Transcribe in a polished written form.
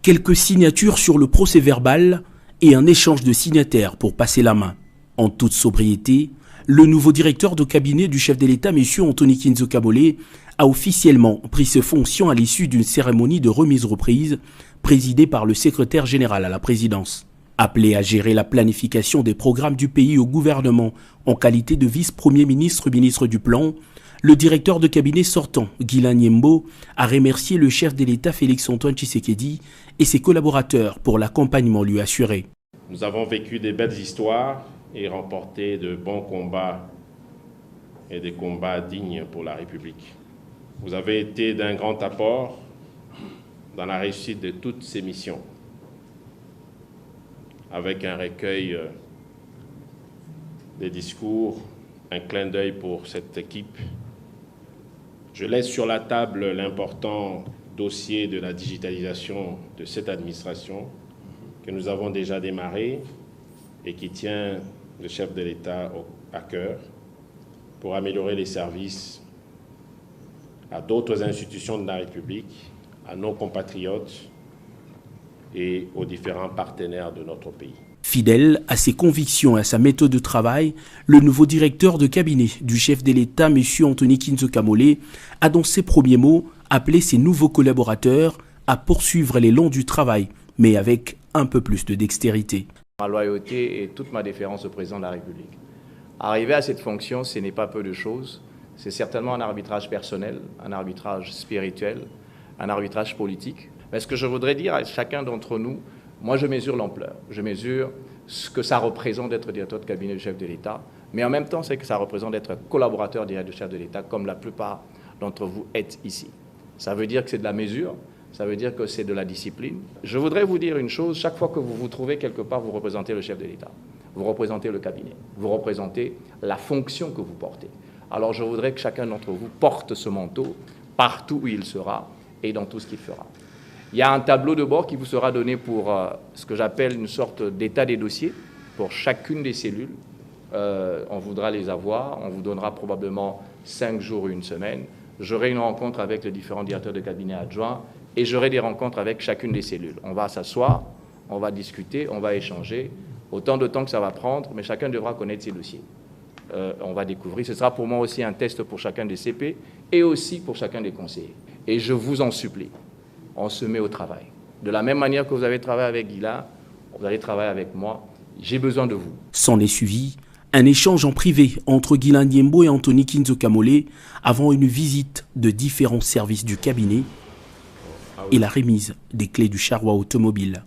Quelques signatures sur le procès-verbal et un échange de signataires pour passer la main. En toute sobriété, le nouveau directeur de cabinet du chef de l'État, M. Anthony Kinzo Kabole, a officiellement pris ses fonctions à l'issue d'une cérémonie de remise-reprise présidée par le secrétaire général à la présidence. Appelé à gérer la planification des programmes du pays au gouvernement en qualité de vice-premier ministre, ministre du Plan, le directeur de cabinet sortant, Guilain Nyembo, a remercié le chef de l'État Félix-Antoine Tshisekedi et ses collaborateurs pour l'accompagnement lui assuré. Nous avons vécu des belles histoires et remporté de bons combats et des combats dignes pour la République. Vous avez été d'un grand apport dans la réussite de toutes ces missions, avec un recueil des discours, un clin d'œil pour cette équipe. Je laisse sur la table l'important dossier de la digitalisation de cette administration que nous avons déjà démarré et qui tient le chef de l'État à cœur pour améliorer les services à d'autres institutions de la République, à nos compatriotes et aux différents partenaires de notre pays. Fidèle à ses convictions et à sa méthode de travail, le nouveau directeur de cabinet du chef de l'État, M. Anthony Kinzo Kabole, a dans ses premiers mots appelé ses nouveaux collaborateurs à poursuivre l'élan du travail, mais avec un peu plus de dextérité. Ma loyauté et toute ma déférence au président de la République. Arriver à cette fonction, ce n'est pas peu de choses. C'est certainement un arbitrage personnel, un arbitrage spirituel, un arbitrage politique. Mais ce que je voudrais dire à chacun d'entre nous, moi je mesure l'ampleur, je mesure ce que ça représente d'être directeur de cabinet du chef de l'État, mais en même temps c'est que ça représente d'être collaborateur direct du chef de l'État, comme la plupart d'entre vous êtes ici. Ça veut dire que c'est de la mesure, ça veut dire que c'est de la discipline. Je voudrais vous dire une chose, chaque fois que vous vous trouvez quelque part, vous représentez le chef de l'État, vous représentez le cabinet, vous représentez la fonction que vous portez. Alors je voudrais que chacun d'entre vous porte ce manteau partout où il sera et dans tout ce qu'il fera. Il y a un tableau de bord qui vous sera donné pour ce que j'appelle une sorte d'état des dossiers pour chacune des cellules. On voudra les avoir, on vous donnera probablement 5 jours ou une semaine. J'aurai une rencontre avec les différents directeurs de cabinet adjoints et j'aurai des rencontres avec chacune des cellules. On va s'asseoir, on va discuter, on va échanger, autant de temps que ça va prendre, mais chacun devra connaître ses dossiers. On va découvrir. Ce sera pour moi aussi un test pour chacun des CP et aussi pour chacun des conseillers. Et je vous en supplie, on se met au travail. De la même manière que vous avez travaillé avec Guilain, vous allez travailler avec moi. J'ai besoin de vous. S'en est suivi un échange en privé entre Guilain Nyembo et Anthony Kinzo Kabole avant une visite de différents services du cabinet et la remise des clés du charroi automobile.